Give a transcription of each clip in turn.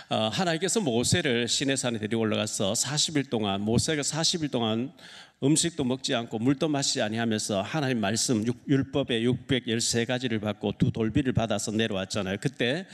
하나님께서 모세를 시내산에 데리고 올라가서 40일 동안, 모세가 40일 동안 음식도 먹지 않고 물도 마시지 아니하면서 하나님 말씀 율법의 613가지를 받고 두 돌비를 받아서 내려왔잖아요. 그때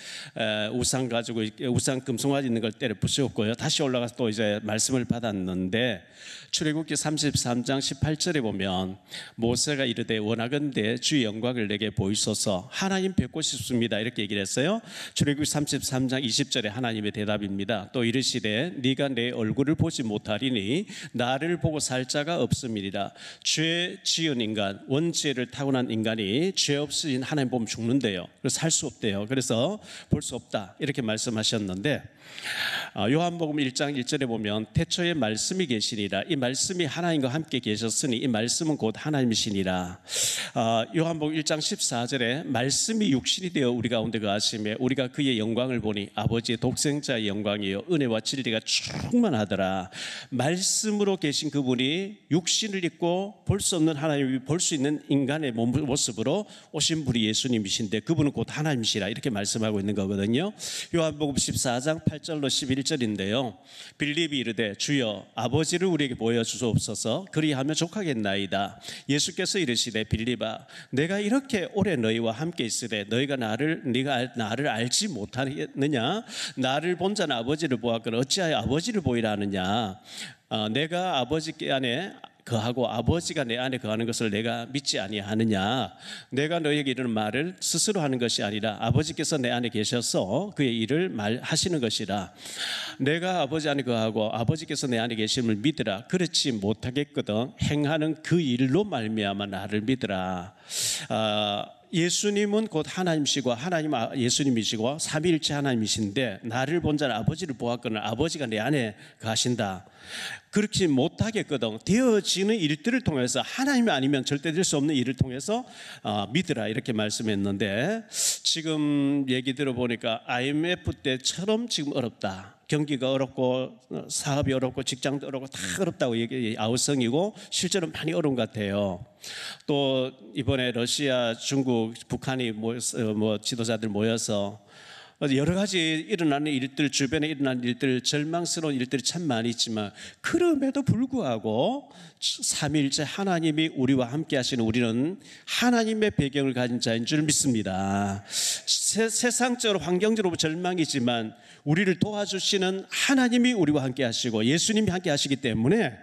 우상 가지고 우상 금송아지 있는 걸 때려 부수었고요. 다시 올라가서 또 이제 말씀을 받았는데 출애굽기 33장 18절에 보면 모세가 이르되 원하건대 주의 영광을 내게 보이소서, 하나님 뵙고 싶습니다, 이렇게 얘기를 했어요. 출애굽기 33장 20절에 하나님의 대답입니다. 또 이르시되 네가 내 얼굴을 보지 못하리니 나를 보고 살 자가 없음이니라. 죄 지은 인간, 원죄를 타고난 인간이 죄 없으신 하나님 보면 죽는데요. 그래서 살 수 없대요. 그래서 볼 수 없다, 이렇게 말씀하셨는데 요한복음 1장 1절에 보면 태초에 말씀이 계시니라. 이 말씀이 하나님과 함께 계셨으니 이 말씀은 곧 하나님이시니라. 요한복음 1장 14절에 말씀이 육신이 되어 우리 가운데 거하시매 우리가 그의 영광을 보니 아버지의 독생자의 영광이요 은혜와 진리가 충만하더라. 말씀으로 계신 그분이 육신을 입고 볼 수 없는 하나님이 볼 수 있는 인간의 모습으로 오신 분이 예수님이신데 그분은 곧 하나님이시라, 이렇게 말씀하고 있는 거거든요. 요한복음 14장 8절로 11절인데요. 빌립이 이르되 주여 아버지를 우리에게 보여주소서, 그리하면 족하겠나이다. 예수께서 이르시되 빌립아 내가 이렇게 오래 너희와 함께 있으되 네가 나를 알지 못하느냐? 나를 본 자는 아버지를 보았거늘 어찌하여 아버지를 보이라 하느냐? 내가 아버지께 안에 거하고 아버지가 내 안에 거하는 것을 내가 믿지 아니하느냐? 내가 너에게 이르는 말을 스스로 하는 것이 아니라 아버지께서 내 안에 계셔서 그의 일을 말하시는 것이라. 내가 아버지 안에 거하고 아버지께서 내 안에 계심을 믿으라. 그렇지 못하겠거든 행하는 그 일로 말미암아 나를 믿으라. 예수님은 곧 하나님이시고 하나님은 예수님이시고 삼위일체 하나님이신데 나를 본 자는 아버지를 보았거늘 아버지가 내 안에 거하신다. 그렇지 못하겠거든 되어지는 일들을 통해서, 하나님이 아니면 절대 될 수 없는 일을 통해서 믿으라, 이렇게 말씀했는데 지금 얘기 들어보니까 IMF 때처럼 지금 어렵다. 경기가 어렵고 사업이 어렵고 직장도 어렵고 다 어렵다고 얘기 아우성이고 실제로 많이 어려운 것 같아요. 또 이번에 러시아, 중국, 북한이 지도자들 모여서 여러 가지 일어나는 일들, 주변에 일어나는 일들, 절망스러운 일들이 참 많이 있지만 그럼에도 불구하고 삼위일체 하나님이 우리와 함께 하시는 우리는 하나님의 배경을 가진 자인 줄 믿습니다. 세상적으로 환경적으로 절망이지만 우리를 도와주시는 하나님이 우리와 함께 하시고 예수님이 함께 하시기 때문에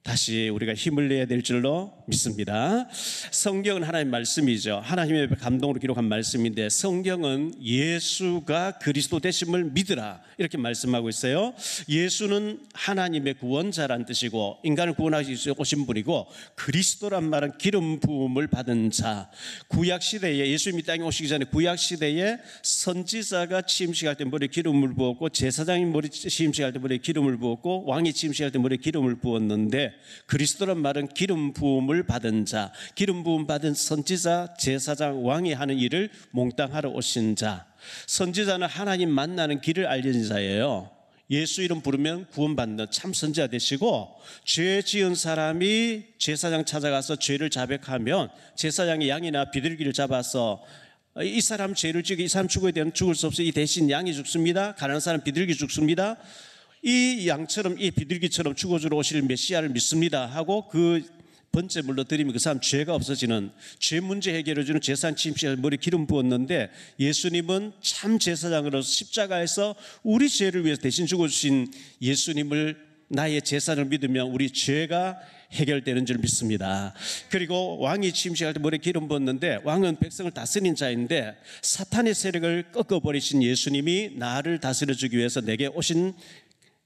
다시 우리가 힘을 내야 될 줄로 믿습니다. 성경은 하나님의 말씀이죠. 하나님의 감동으로 기록한 말씀인데 성경은 예수가 그리스도 되심을 믿으라, 이렇게 말씀하고 있어요. 예수는 하나님의 구원자란 뜻이고 인간을 구원하기 위해 오신 분이고, 그리스도란 말은 기름 부음을 받은 자. 구약시대에 예수님이 땅에 오시기 전에 구약시대에 선지자가 취임식할 때 머리에 기름을 부었고 제사장이 머리 취임식할 때 머리에 기름을 부었고 왕이 취임식할 때 머리에 기름을 부었는데 그리스도란 말은 기름 부음을 받은 자, 기름 부음 받은 선지자, 제사장, 왕이 하는 일을 몽땅하러 오신 자. 선지자는 하나님 만나는 길을 알려진 자예요. 예수 이름 부르면 구원받는 참 선지자 되시고, 죄 지은 사람이 제사장 찾아가서 죄를 자백하면 제사장이 양이나 비둘기를 잡아서 이 사람 죄를 지고 이 사람 죽어야 되는 죽을 수 없어, 이 대신 양이 죽습니다, 가난한 사람 비둘기 죽습니다, 이 양처럼 이 비둘기처럼 죽어주러 오실 메시아를 믿습니다 하고 그 번제물로 드리면 그 사람 죄가 없어지는, 죄 문제 해결해주는 제사장 취임식에 머리 기름 부었는데 예수님은 참 제사장으로서 십자가에서 우리 죄를 위해서 대신 죽어주신 예수님을 나의 제사를 믿으면 우리 죄가 해결되는 줄 믿습니다. 그리고 왕이 취임식할 때 머리에 기름 부었는데 왕은 백성을 다스리는 자인데 사탄의 세력을 꺾어버리신 예수님이 나를 다스려주기 위해서 내게 오신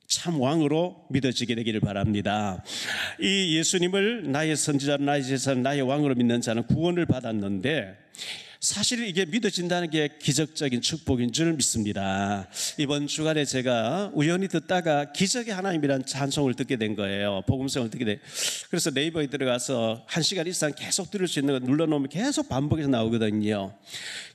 참 왕으로 믿어지게 되기를 바랍니다. 이 예수님을 나의 선지자, 나의 제사장, 나의 왕으로 믿는 자는 구원을 받았는데 사실 이게 믿어진다는 게 기적적인 축복인 줄 믿습니다. 이번 주간에 제가 우연히 듣다가 기적의 하나님이라는 찬송을 듣게 된 거예요. 복음성을 듣게 돼. 그래서 네이버에 들어가서 1시간 이상 계속 들을 수 있는 거 눌러놓으면 계속 반복해서 나오거든요.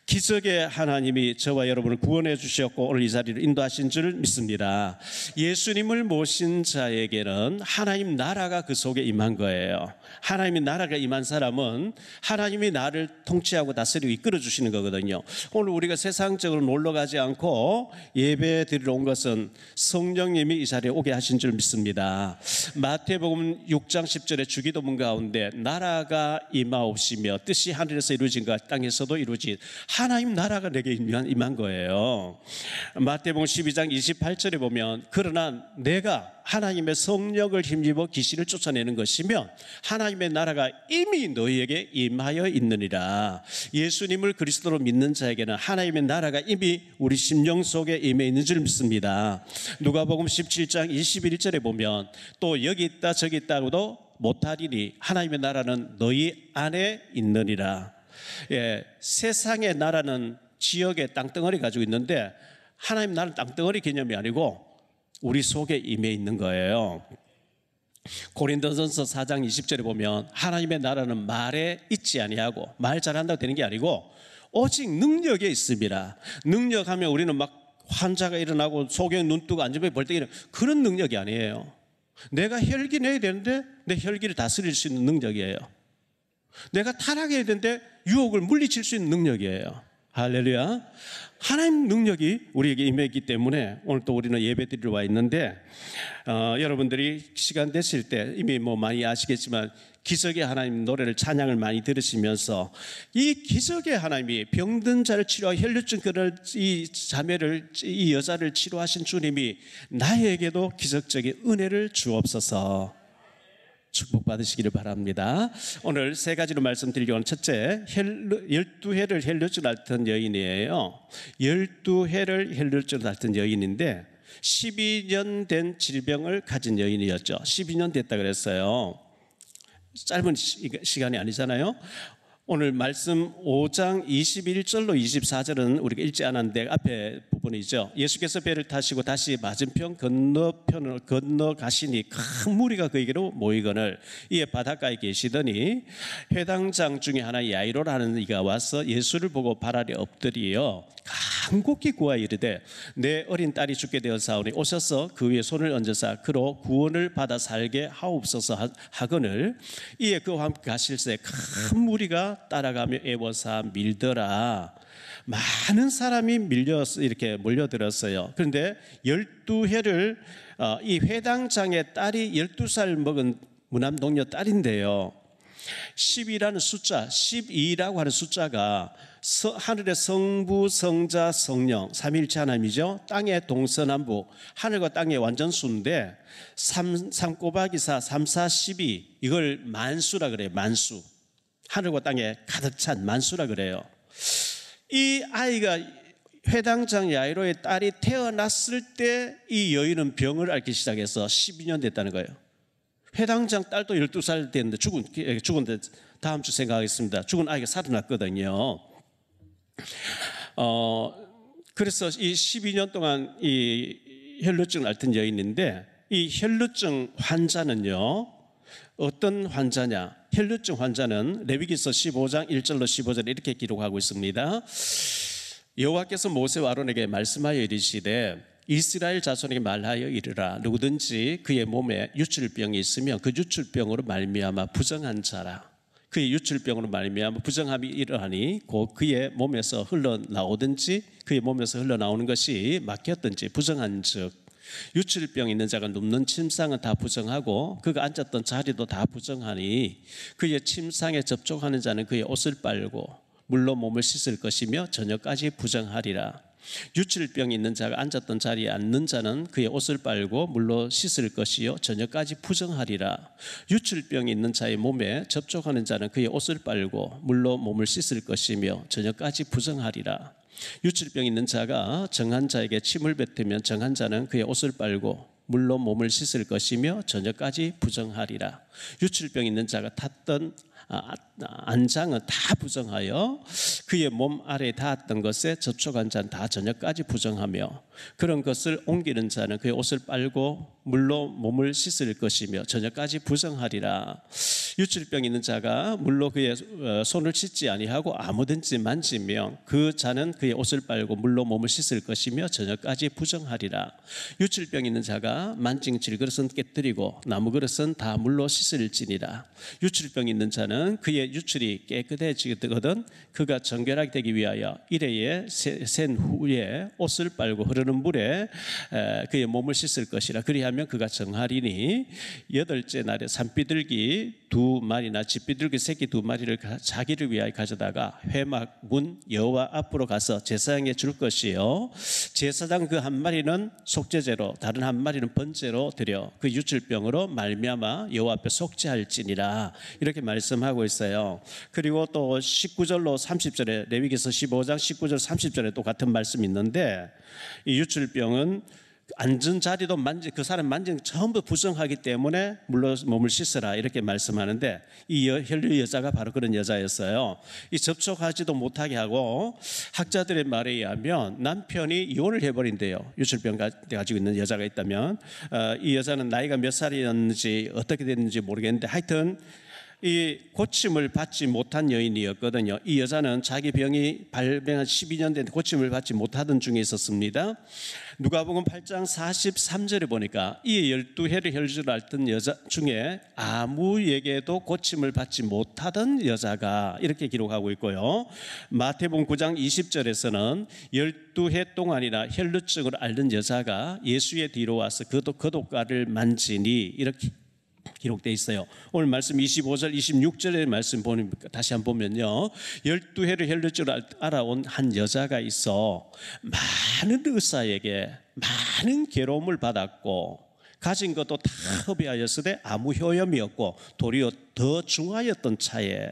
기적의 하나님이 저와 여러분을 구원해 주셨고 오늘 이 자리를 인도하신 줄 믿습니다. 예수님을 모신 자에게는 하나님 나라가 그 속에 임한 거예요. 하나님의 나라가 임한 사람은 하나님이 나를 통치하고 다스리고 이끌어 주시는 거거든요. 오늘 우리가 세상적으로 놀러 가지 않고 예배 드리러 온 것은 성령님이 이 자리에 오게 하신 줄 믿습니다. 마태복음 6장 10절에 주기도문 가운데 나라가 임하옵시며 뜻이 하늘에서 이루어진 것 땅에서도 이루어진 하나님 나라가 내게 임한 거예요. 마태복음 12장 28절에 보면 그러나 내가 하나님의 성령을 힘입어 귀신을 쫓아내는 것이며 하나님의 나라가 이미 너희에게 임하여 있느니라. 예수님을 그리스도로 믿는 자에게는 하나님의 나라가 이미 우리 심령 속에 임해 있는 줄 믿습니다. 누가복음 17장 21절에 보면 또 여기 있다 저기 있다고도 못하리니 하나님의 나라는 너희 안에 있느니라. 세상의 나라는 지역의 땅덩어리 가지고 있는데 하나님 나라는 땅덩어리 개념이 아니고 우리 속에 임해 있는 거예요. 고린도전서 4장 20절에 보면 하나님의 나라는 말에 있지 아니하고 말 잘한다고 되는 게 아니고 오직 능력에 있습니다. 능력하면 우리는 막 환자가 일어나고 속에 눈 뜨고 안전하게 벌떡이는 그런 능력이 아니에요. 내가 혈기 내야 되는데 내 혈기를 다스릴 수 있는 능력이에요. 내가 타락해야 되는데 유혹을 물리칠 수 있는 능력이에요. 할렐루야. 하나님 능력이 우리에게 임했기 때문에 오늘 또 우리는 예배 드리러 와 있는데 여러분들이 시간 되실 때 이미 많이 아시겠지만 기적의 하나님 노래를 찬양을 많이 들으시면서 이 기적의 하나님이 병든 자를 치료하고 혈류증 그럴 이 자매를 이 여자를 치료하신 주님이 나에게도 기적적인 은혜를 주옵소서. 축복받으시기를 바랍니다. 오늘 세 가지로 말씀드리려고 하는 첫째, 12해를 혈류증 앓던 여인이에요. 12해를 혈류증 앓던 여인인데 12년 된 질병을 가진 여인이었죠. 12년 됐다 그랬어요. 짧은 시간이 아니잖아요. 오늘 말씀 5장 21절로 24절은 우리가 읽지 않았는데 앞에 부분이죠. 예수께서 배를 타시고 다시 맞은편 건너편을 건너가시니 큰 무리가 그에게로 모이거늘 이에 바닷가에 계시더니 회당장 중에 하나 야이로라는 이가 와서 예수를 보고 발 아래 엎드리어 간곡히 구하여 이르되 내 어린 딸이 죽게 되었사오니 오셔서 그 위에 손을 얹으사 그로 구원을 받아 살게 하옵소서 하거늘 이에 그와 함께 가실새 큰 무리가 따라가며 애워사 밀더라. 많은 사람이 이렇게 몰려들었어요. 그런데 12해를 이 회당장의 딸이 12살 먹은 무남동녀 딸인데요. 12라는 숫자, 12라고 하는 숫자가 하늘의 성부, 성자, 성령 삼위일체 하나님이죠. 땅의 동서남북 하늘과 땅의 완전수인데 3 곱하기 4, 3, 4, 12 이걸 만수라 그래요. 만수. 하늘과 땅에 가득 찬 만수라 그래요. 이 아이가 회당장 야이로의 딸이 태어났을 때 이 여인은 병을 앓기 시작해서 12년 됐다는 거예요. 회당장 딸도 12살 됐는데 죽은데 다음 주 생각하겠습니다. 죽은 아이가 살아났거든요. 그래서 이 12년 동안 이 혈루증을 앓던 여인인데 이 혈루증 환자는요 어떤 환자냐? 혈루증 환자는 레위기서 15장 1절로 15절에 이렇게 기록하고 있습니다. 여호와께서 모세와 아론에게 말씀하여 이르시되 이스라엘 자손에게 말하여 이르라. 누구든지 그의 몸에 유출병이 있으면 그 유출병으로 말미암아 부정한 자라. 그의 유출병으로 말미암아 부정함이 이러하니 곧 그의 몸에서 흘러나오든지 그의 몸에서 흘러나오는 것이 막혔든지 부정한즉 유출병 있는 자가 눕는 침상은 다 부정하고 그가 앉았던 자리도 다 부정하니 그의 침상에 접촉하는 자는 그의 옷을 빨고 물로 몸을 씻을 것이며 저녁까지 부정하리라. 유출병이 있는 자가 앉았던 자리에 앉는 자는 그의 옷을 빨고 물로 씻을 것이요 저녁까지 부정하리라. 유출병이 있는 자의 몸에 접촉하는 자는 그의 옷을 빨고 물로 몸을 씻을 것이며 저녁까지 부정하리라. 유출병 있는 자가 정한 자에게 침을 뱉으면 정한 자는 그의 옷을 빨고 물로 몸을 씻을 것이며 저녁까지 부정하리라. 유출병 있는 자가 탔던 안장은 다 부정하여 그의 몸 아래에 닿았던 것에 접촉한 자는 다 저녁까지 부정하며 그런 것을 옮기는 자는 그의 옷을 빨고 물로 몸을 씻을 것이며 저녁까지 부정하리라. 유출병 있는 자가 물로 그의 손을 씻지 아니하고 아무든지 만지면 그 자는 그의 옷을 빨고 물로 몸을 씻을 것이며 저녁까지 부정하리라. 유출병 있는 자가 만진 질그릇은 깨뜨리고 나무 그릇은 다 물로 씻을지니라. 유출병 있는 자는 그의 유출이 깨끗해지거든 그가 정결하게 되기 위하여 이레에 센 후에 옷을 빨고 흐르는 물에 그의 몸을 씻을 것이라. 그리하면 그가 정하리니 여덟째 날에 산비둘기 두 마리나 집비둘기 새끼 두 마리를 자기를 위하여 가져다가 회막 문 여호와 앞으로 가서 제사장에 줄 것이요 제사장 그 한 마리는 속죄제로 다른 한 마리는 번제로 드려 그 유출병으로 말미암아 여호와 앞에 속죄할지니라. 이렇게 말씀하고 있어요. 그리고 또 19절로 30절에 레위기서 15장 19절 30절에 또 같은 말씀이 있는데 이 유출병은 앉은 자리도 그 사람 만지는 전부 부정하기 때문에 물로 몸을 씻으라 이렇게 말씀하는데 이 혈류 여자가 바로 그런 여자였어요. 이 접촉하지도 못하게 하고 학자들의 말에 의하면 남편이 이혼을 해버린대요. 유출병 가지고 있는 여자가 있다면 이 여자는 나이가 몇 살이었는지 어떻게 됐는지 모르겠는데 하여튼 이 고침을 받지 못한 여인이었거든요. 이 여자는 자기 병이 발병한 12년 된 고침을 받지 못하던 중에 있었습니다. 누가복음 8장 43절에 보니까 이 12해를 혈주를 앓던 여자 중에 아무에게도 고침을 받지 못하던 여자가 이렇게 기록하고 있고요. 마태복음 9장 20절에서는 12해 동안이나 혈루증을 앓는 여자가 예수의 뒤로 와서 겉옷가를 만지니 이렇게 기록되어 있어요. 오늘 말씀 25절 26절의 말씀 보니까 다시 한번 보면요 12해를 혈루증을 알아온 한 여자가 있어 많은 의사에게 많은 괴로움을 받았고 가진 것도 다 허비하였으되 아무 효험이 없고 도리어 더 중하였던 차에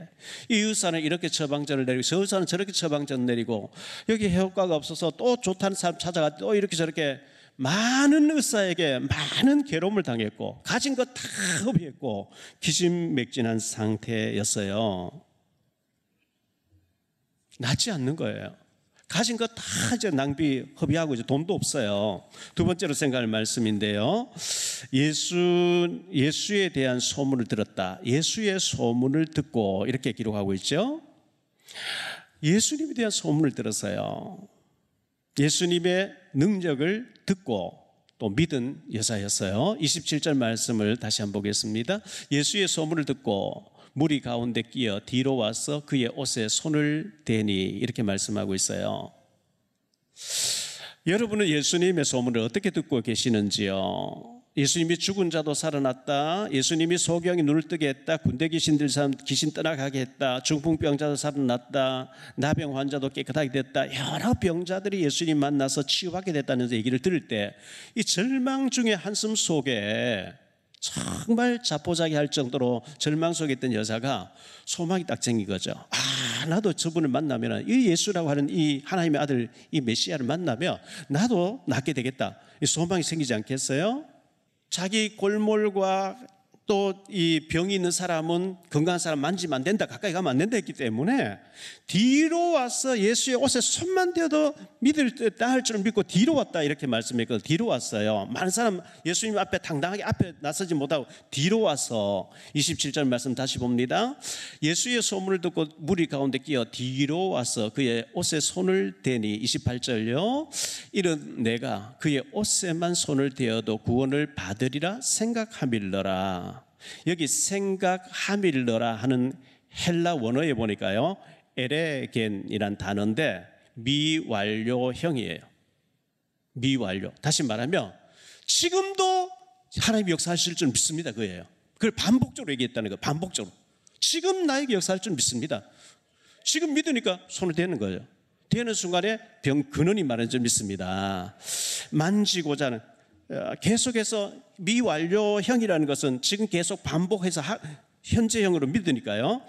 이 의사는 이렇게 처방전을 내리고 저 의사는 저렇게 처방전을 내리고 여기 효과가 없어서 또 좋다는 사람 찾아가 또 이렇게 저렇게 많은 의사에게 많은 괴로움을 당했고 가진 것 다 허비했고 기진맥진한 상태였어요. 낫지 않는 거예요. 가진 것 다 이제 낭비 허비하고 이제 돈도 없어요. 두 번째로 생각할 말씀인데요. 예수에 대한 소문을 들었다. 예수의 소문을 듣고 이렇게 기록하고 있죠. 예수님에 대한 소문을 들었어요. 예수님의 능력을 듣고 또 믿은 여자였어요. 27절 말씀을 다시 한번 보겠습니다. 예수의 소문을 듣고 무리 가운데 끼어 뒤로 와서 그의 옷에 손을 대니 이렇게 말씀하고 있어요. 여러분은 예수님의 소문을 어떻게 듣고 계시는지요? 예수님이 죽은 자도 살아났다, 예수님이 소경이 눈을 뜨게 했다, 군대 귀신들 귀신 떠나가게 했다, 중풍병자도 살아났다, 나병 환자도 깨끗하게 됐다, 여러 병자들이 예수님 만나서 치유받게 됐다는 얘기를 들을 때 이 절망 중에 한숨 속에 정말 자포자기할 정도로 절망 속에 있던 여자가 소망이 딱 생긴 거죠. 나도 저분을 만나면 이 예수라고 하는 이 하나님의 아들 이 메시아를 만나면 나도 낫게 되겠다, 이 소망이 생기지 않겠어요? 자기 골몰과 또 이 병이 있는 사람은 건강한 사람 만지면 안 된다, 가까이 가면 안 된다 했기 때문에 뒤로 와서 예수의 옷에 손만 대어도 믿을 듯다 할 줄 믿고 뒤로 왔다 이렇게 말씀했거든요. 뒤로 왔어요. 많은 사람 예수님 앞에 당당하게 앞에 나서지 못하고 뒤로 와서 27절 말씀 다시 봅니다. 예수의 소문을 듣고 무리 가운데 끼어 뒤로 와서 그의 옷에 손을 대니 28절요. 이런 내가 그의 옷에만 손을 대어도 구원을 받으리라 생각함일러라. 여기 생각함일러라 하는 헬라 원어에 보니까요 에레겐이란 단어인데 미완료형이에요. 미완료. 다시 말하면 지금도 하나님이 역사하실 줄 믿습니다 그거예요. 그걸 반복적으로 얘기했다는 거예요. 반복적으로 지금 나에게 역사할 줄 믿습니다. 지금 믿으니까 손을 대는 거예요. 대는 순간에 병 근원이 마련인 줄 믿습니다. 만지고자 하는 계속해서 미완료형이라는 것은 지금 계속 반복해서 현재형으로 믿으니까요.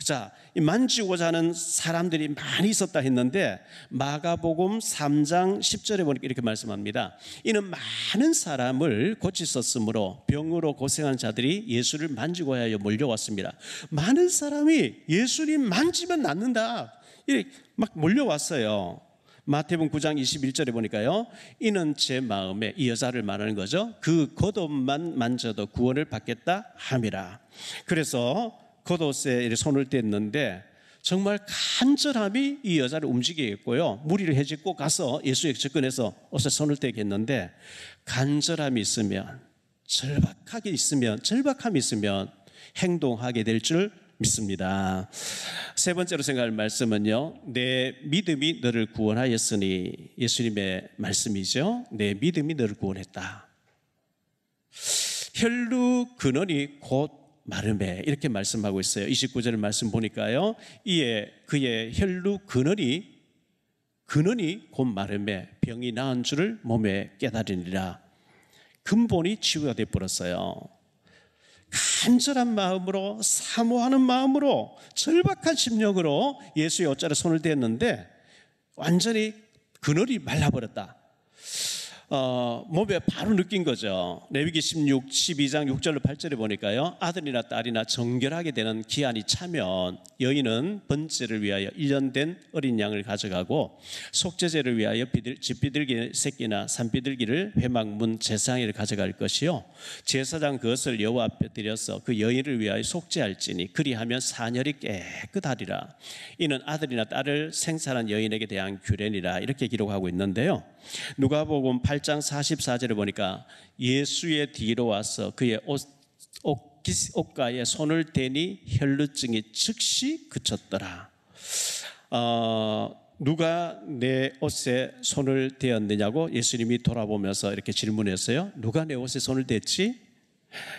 자, 만지고자 하는 사람들이 많이 있었다 했는데 마가복음 3장 10절에 보니까 이렇게 말씀합니다. 이는 많은 사람을 고치셨으므로 병으로 고생하는 자들이 예수를 만지고 하여 몰려왔습니다. 많은 사람이 예수님 만지면 낫는다 이렇게 막 몰려왔어요. 마태복음 9장 21절에 보니까요. 이는 제 마음에, 이 여자를 말하는 거죠, 그 겉옷만 만져도 구원을 받겠다 함이라. 그래서 겉옷에 손을 댔는데 정말 간절함이 이 여자를 움직이겠고요. 무리를 헤집고 가서 예수에게 접근해서 옷에 손을 떼겠는데 간절함이 있으면, 절박함이 있으면 행동하게 될 줄 믿습니다. 세 번째로 생각할 말씀은요, 내 믿음이 너를 구원하였으니, 예수님의 말씀이죠. 내 믿음이 너를 구원했다. 혈루 근원이 곧 마름에, 이렇게 말씀하고 있어요. 29절 말씀 보니까요, 이에 그의 혈루 근원이 곧 마름에 병이 나은 줄을 몸에 깨달으니라. 근본이 치유가 되어버렸어요. 간절한 마음으로, 사모하는 마음으로, 절박한 심령으로 예수의 옷자락에 손을 댔는데 완전히 그늘이 말라버렸다. 몸에 바로 느낀 거죠. 레위기 12장 6절로 8절에 보니까요, 아들이나 딸이나 정결하게 되는 기한이 차면 여인은 번제를 위하여 1년 된 어린 양을 가져가고 속죄제를 위하여 집비둘기 새끼나 산비둘기를 회막문 제사장에게 가져갈 것이요, 제사장 그것을 여호와 앞에 드려서 그 여인을 위하여 속죄할지니 그리하면 사녀리 깨끗하리라. 이는 아들이나 딸을 생산한 여인에게 대한 규례니라. 이렇게 기록하고 있는데요, 누가복음 8장 44절에 보니까 예수의 뒤로 와서 그의 옷가에 손을 대니 혈루증이 즉시 그쳤더라. 누가 내 옷에 손을 대었느냐고 예수님이 돌아보면서 이렇게 질문했어요. 누가 내 옷에 손을 댔지?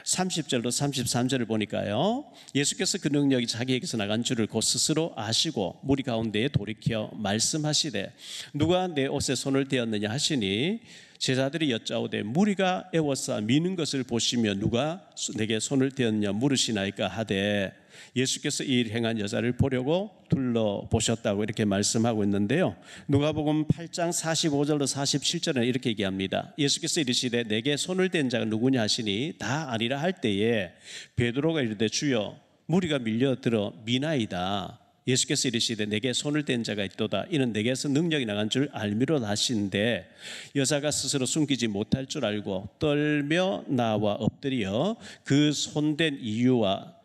30절로 33절을 보니까요, 예수께서 그 능력이 자기에게서 나간 줄을 곧 스스로 아시고 무리 가운데에 돌이켜 말씀하시되 누가 내 옷에 손을 대었느냐 하시니 제자들이 여짜오되 무리가 애워싸 미는 것을 보시며 누가 내게 손을 대었냐 물으시나이까 하되 예수께서 이 일 행한 여자를 보려고 둘러보셨다고 이렇게 말씀하고 있는데요, 누가복음 8장 45절로 47절은 이렇게 얘기합니다. 예수께서 이르시되 내게 손을 댄 자가 누구냐 하시니 다 아니라 할 때에 베드로가 이르되 주여 무리가 밀려들어 미나이다. 예수께서 이르시되 내게 손을 댄 자가 있도다. 이는 내게서 능력이 나간 줄 알미로다 하시는데 여자가 스스로 숨기지 못할 줄 알고 떨며 나와 엎드려 그 손댄 이유와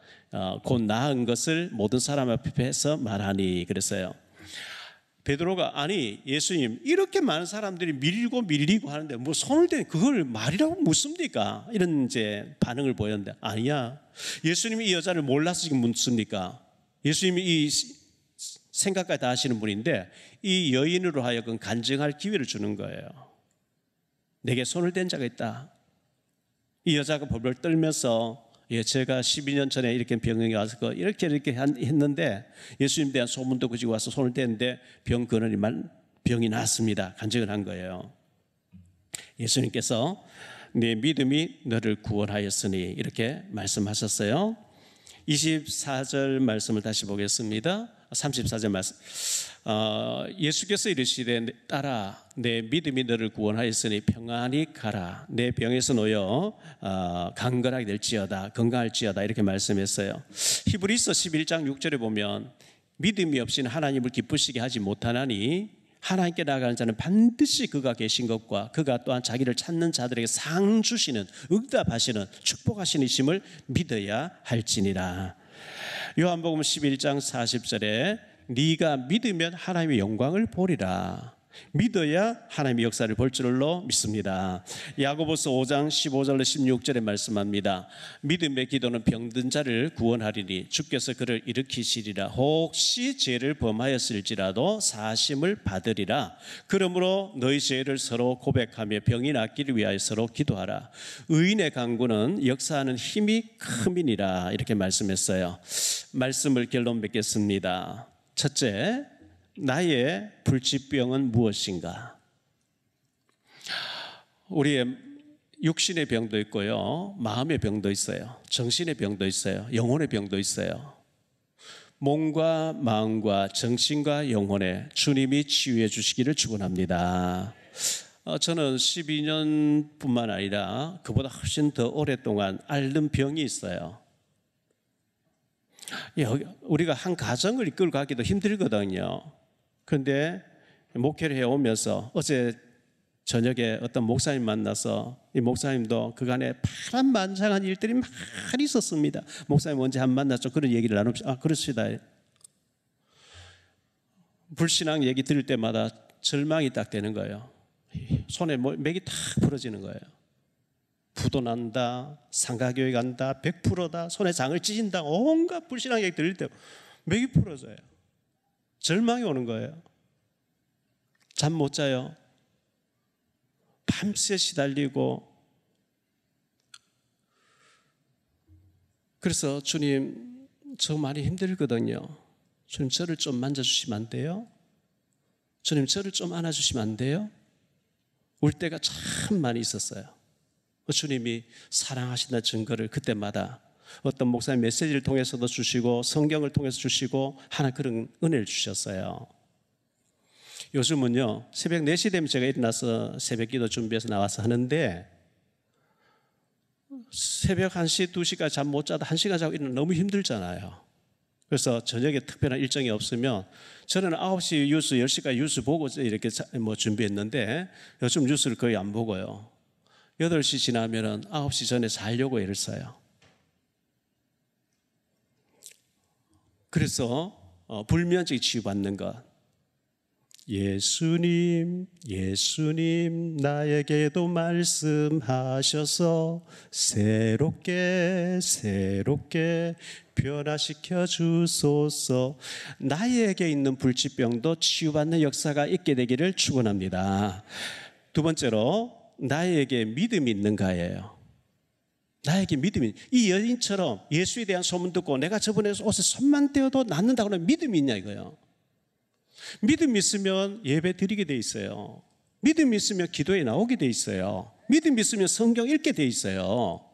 곧 나은 것을 모든 사람 앞에서 말하니. 그랬어요. 베드로가 아니 예수님 이렇게 많은 사람들이 밀리고 하는데 뭐 손을 대는 그걸 말이라고 묻습니까? 이런 이제 반응을 보였는데 아니야. 예수님이 이 여자를 몰라서 지금 묻습니까? 예수님이 이 생각까지 다 하시는 분인데 이 여인으로 하여금 간증할 기회를 주는 거예요. 내게 손을 댄 자가 있다. 이 여자가 벌벌 떨면서 제가 12년 전에 이렇게 병원에 와서 이렇게 했는데 예수님에 대한 소문도 그지고 와서 손을 댔는데 병이 나았습니다. 간증을 한 거예요. 예수님께서 네 믿음이 너를 구원하였으니 이렇게 말씀하셨어요. 24절 말씀을 다시 보겠습니다. 34절 말씀. 예수께서 이르시되 딸아 내 믿음이 너를 구원하였으니 평안히 가라. 내 병에서 놓여 강건하게 될지어다. 건강할지어다. 이렇게 말씀했어요. 히브리서 11장 6절에 보면 믿음이 없이는 하나님을 기쁘시게 하지 못하나니 하나님께 나아가는 자는 반드시 그가 계신 것과 그가 또한 자기를 찾는 자들에게 상 주시는 응답하시는 축복하시는 이심을 믿어야 할지니라. 요한복음 11장 40절에 네가 믿으면 하나님의 영광을 보리라. 믿어야 하나님의 역사를 볼 줄로 믿습니다. 야고보서 5장 15절로 16절에 말씀합니다. 믿음의 기도는 병든 자를 구원하리니 주께서 그를 일으키시리라. 혹시 죄를 범하였을지라도 사심을 받으리라. 그러므로 너희 죄를 서로 고백하며 병이 낫기를 위하여 서로 기도하라. 의인의 간구는 역사하는 힘이 큼이니라. 이렇게 말씀했어요. 말씀을 결론 맺겠습니다. 첫째, 나의 불치병은 무엇인가? 우리의 육신의 병도 있고요, 마음의 병도 있어요, 정신의 병도 있어요, 영혼의 병도 있어요. 몸과 마음과 정신과 영혼에 주님이 치유해 주시기를 축원합니다. 저는 12년뿐만 아니라 그보다 훨씬 더 오랫동안 앓는 병이 있어요. 우리가 한 가정을 이끌고 가기도 힘들거든요. 그런데 목회를 해오면서 어제 저녁에 어떤 목사님 만나서 이 목사님도 그간에 파란만장한 일들이 많이 있었습니다. 목사님 언제 한 번 만났죠? 그런 얘기를 나눕시다. 그렇습니다. 불신앙 얘기 들을 때마다 절망이 딱 되는 거예요. 손에 맥이 탁 부러지는 거예요. 부도 난다, 상가교회 간다, 100%다, 손에 장을 찢은다, 온갖 불신앙 얘기 들을 때 맥이 부러져요. 절망이 오는 거예요. 잠 못 자요. 밤새 시달리고. 그래서 주님, 저 많이 힘들거든요. 주님, 저를 좀 만져주시면 안 돼요? 주님, 저를 좀 안아주시면 안 돼요? 울 때가 참 많이 있었어요. 주님이 사랑하신다는 증거를 그때마다 어떤 목사님 메시지를 통해서도 주시고 성경을 통해서 주시고 하나 그런 은혜를 주셨어요. 요즘은요, 새벽 4시 되면 제가 일어나서 새벽 기도 준비해서 나와서 하는데 새벽 1시, 2시까지 잠 못 자다 1시간 자고 일어나면 너무 힘들잖아요. 그래서 저녁에 특별한 일정이 없으면 저는 9시 뉴스, 10시까지 뉴스 보고 이렇게 준비했는데 요즘 뉴스를 거의 안 보고요. 8시 지나면 9시 전에 자려고 애를 써요. 그래서 불면증 치유받는 것. 예수님, 예수님 나에게도 말씀하셔서 새롭게 변화시켜 주소서. 나에게 있는 불치병도 치유받는 역사가 있게 되기를 축원합니다. 두 번째로 나에게 믿음이 있는가예요. 나에게 믿음이, 이 여인처럼 예수에 대한 소문 듣고 내가 저번에 옷에 손만 떼어도 낫는다고 하는 믿음이 있냐 이거예요. 믿음이 있으면 예배 드리게 돼 있어요. 믿음이 있으면 기도에 나오게 돼 있어요. 믿음이 있으면 성경 읽게 돼 있어요.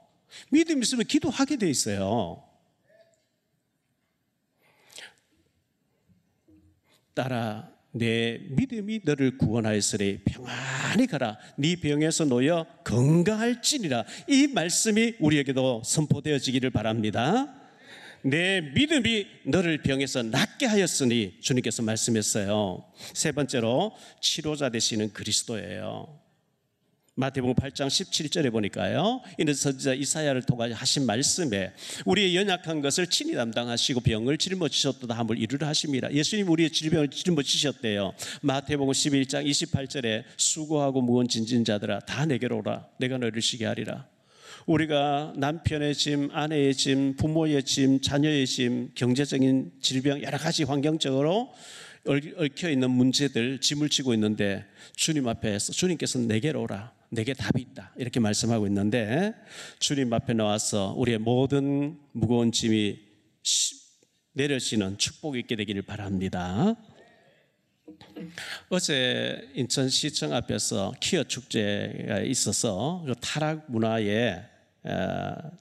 믿음이 있으면 기도하게 돼 있어요. 따라 내 믿음이 너를 구원하였으리 평안히 가라. 네 병에서 놓여 건강할지니라. 이 말씀이 우리에게도 선포되어지기를 바랍니다. 내 믿음이 너를 병에서 낫게 하였으니 주님께서 말씀했어요. 세 번째로 치료자 되시는 그리스도예요. 마태복음 8장 17절에 보니까요, 이는 선지자 이사야를 통하여 하신 말씀에 우리의 연약한 것을 친히 담당하시고 병을 짊어지셨도다 함을 이루려 하심이라. 예수님 우리의 질병을 짊어지셨대요. 마태복음 11장 28절에 수고하고 무거운 짐진 자들아 다 내게로 오라. 내가 너희를 쉬게 하리라. 우리가 남편의 짐, 아내의 짐, 부모의 짐, 자녀의 짐, 경제적인 질병, 여러 가지 환경적으로 얽혀있는 문제들, 짐을 지고 있는데 주님 앞에서 주님께서 내게로 오라. 내게 답이 있다. 이렇게 말씀하고 있는데 주님 앞에 나와서 우리의 모든 무거운 짐이 내려지는 축복이 있게 되기를 바랍니다. 어제 인천시청 앞에서 퀴어 축제가 있어서 타락 문화의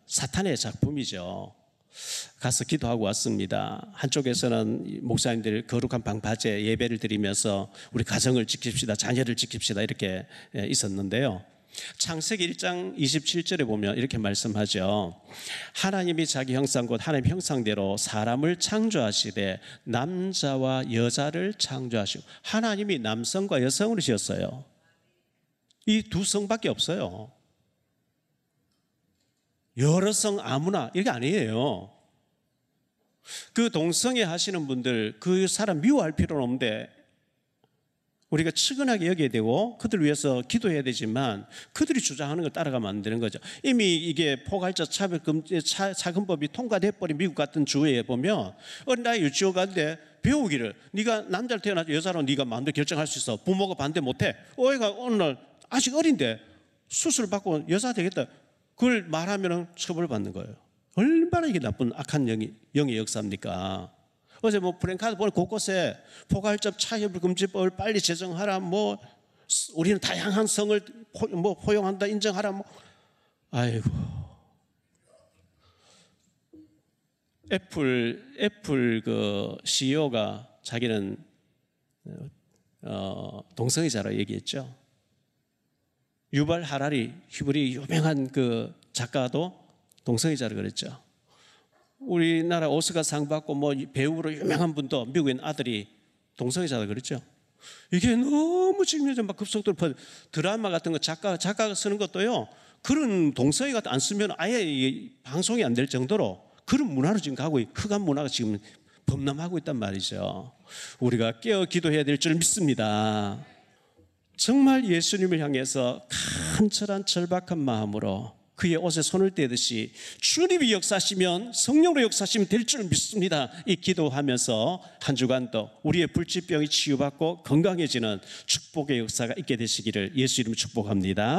사탄의 작품이죠. 가서 기도하고 왔습니다. 한쪽에서는 목사님들 거룩한 방파제 예배를 드리면서 우리 가정을 지킵시다, 자녀를 지킵시다 이렇게 있었는데요. 창세기 1장 27절에 보면 이렇게 말씀하죠. 하나님이 자기 형상 곧 하나님 형상대로 사람을 창조하시되 남자와 여자를 창조하시고, 하나님이 남성과 여성으로 지었어요. 이 두 성밖에 없어요. 여러 성 아무나 이게 아니에요. 그 동성애 하시는 분들 그 사람 미워할 필요는 없는데 우리가 측은하게 여겨야 되고 그들을 위해서 기도해야 되지만 그들이 주장하는 걸 따라가면 안 되는 거죠. 이미 이게 포괄적 차근법이 통과돼버린 미국 같은 주에 보면 어린아이 유치원 가는데 배우기를 네가 남자를 태어나서 여자로 네가 마음대로 결정할 수 있어. 부모가 반대 못해. 어이가 오늘 아직 어린데 수술 받고 여자 되겠다. 그걸 말하면 처벌받는 거예요. 얼마나 이게 나쁜 악한 영의 역사입니까? 어제 프랭카드 보니 곳곳에 포괄적 차협을 금지법을 빨리 제정하라. 우리는 다양한 성을 포용한다, 인정하라. 아이고. 애플 그 CEO가 자기는 동성애자라고 얘기했죠. 유발 하라리 히브리 유명한 그 작가도 동성애자라고 그랬죠. 우리나라 오스카 상 받고 배우로 유명한 분도 미국인 아들이 동성애자라고 그랬죠. 이게 너무 지금 요즘 막 급속도로 드라마 같은 거 작가가 쓰는 것도요, 그런 동서애 같은 안 쓰면 아예 방송이 안 될 정도로 그런 문화로 지금 가고, 흑암 문화가 지금 범람하고 있단 말이죠. 우리가 깨어 기도해야 될 줄 믿습니다. 정말 예수님을 향해서 간절한 절박한 마음으로 그의 옷에 손을 떼듯이 주님이 역사하시면, 성령으로 역사하시면 될 줄 믿습니다. 이 기도하면서 한 주간도 우리의 불치병이 치유받고 건강해지는 축복의 역사가 있게 되시기를 예수 이름으로 축복합니다.